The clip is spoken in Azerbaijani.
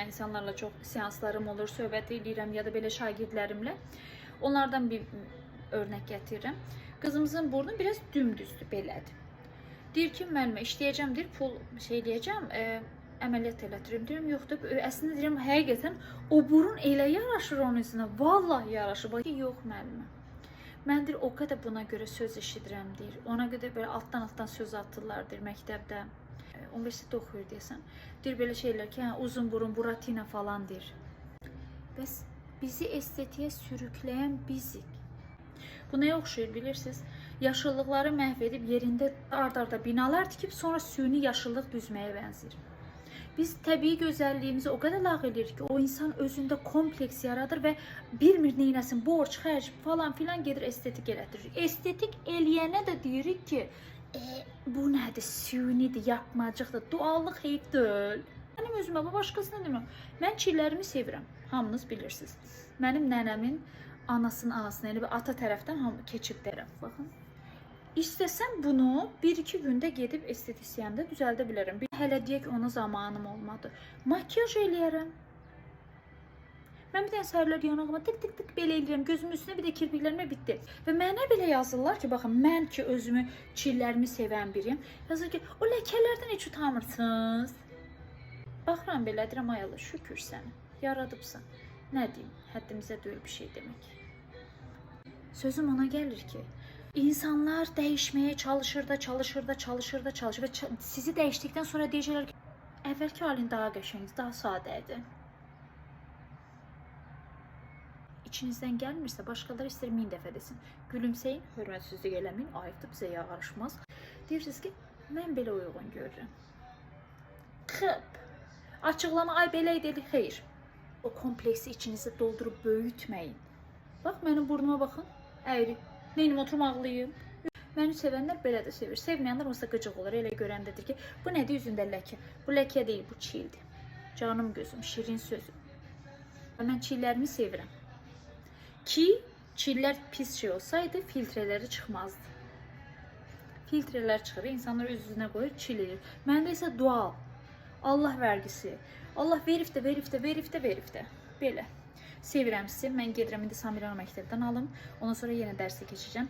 insanlarla çox seanslarım olur, söhbət edirəm ya da belə şagirdlərimlə. Onlardan bir örnək gətirirəm. Qızımızın burnu biraz dümdüzdür, belədir. Deyir ki, müəllimə işləyəcəm, deyir, pul şey eləyəcəm, əməliyyat elətdirim. Deyirəm, yoxdur. Əslində deyirəm, həqiqətən o burun elə yaraşır onun üzünə. Vallahi yaraşır. Bax, yox müəllimə. Mən deyir, o qədər buna görə söz eşidirəm, deyir. Ona qədər belə altdan söz atırlar, deyir, məktəbdə. Universitetdə oxuyur deyəsən. Deyir, belə şeylər ki, hə, uzun burun, buratina falan, deyir. Bəs bizi estetiyə sürükləyən bizik. Bu nəyə oxşayır bilirsiniz? Yaşıllıqları məhv edib yerində ard-arda binalar tikib sonra süni yaşıllıq düzməyə bənzəyir. Biz təbii gözəlliyimizi o qədər lağ edirik ki, o insan özündə kompleks yaradır və bilmir neynəsin, borc, xərc falan filan gedir estetik elətdirir. Estetik eləyənə də deyirik ki, bu nədir, sünidir, yapmacıqdır, doğallıq heyif deyil. Mənim özümə, başqasına demirəm. Mən çillərimi sevirəm, hamınız bilirsiniz. Mənim nənəmin anasının anasına, yəni ata tərəfdən keçib deyirəm. Baxın. İstəsəm bunu 1-2 gündə gedib estetisyəndə düzəldə bilərəm. Hələ deyək ki, ona zamanım olmadı. Makyaj eləyərəm. Mən bir dənə səhərlər yanağıma tık belə eləyirəm. Gözümün üstünə bir də kirpiklərimə bitdi. Və mənə belə yazırlar ki, baxın, mən ki özümü, çillərimi sevən biriyim. Yazır ki, o ləkələrdən heç utanmırsınız. Baxıram belə, deyirəm, ay Allah, şükür səni, yaradıbsan. Nə deyim, həddimizə deyil bir şey demək. Sözüm ona gəlir ki, insanlar dəyişməyə çalışır və sizi dəyişdikdən sonra deyəcəklər ki, əvvəlki halin daha qəşəngdir, daha sadədir. İçinizdən gəlmirsə, başqaları istər 1000 dəfə desin. Gülümsəyin, hörmətsizlik eləməyin, ayıbdır, bizə yağarışmaz. Deyirsiniz ki, mən belə uyğun görürəm. Xıp, açıqlama, ay belə idi, xeyr. O kompleksi içinizdə doldurub böyütməyin. Bax, mənim burnuma baxın, əyri. Neynim, oturmaqlıyım. Məni sevənlər belə də sevir. Sevməyənlər olsa qıcıq olur. Elə görəndədir ki, bu nədir üzündə ləkə? Bu ləkə deyil, bu çildir. Canım gözüm, şirin sözüm. Mən çillərimi sevirəm. Ki, çillər pis şey olsaydı, filtreləri çıxmazdı. Filtrelər çıxır, insanlar öz-üzünə qoyur, çil edir. Məndə isə dual. Allah vergisi. Allah verib də. Belə. Sevirəm sizi. Mən gedirəm, indi Samirana məktəbdən alım. Ondan sonra yenə dərsə keçəcəm.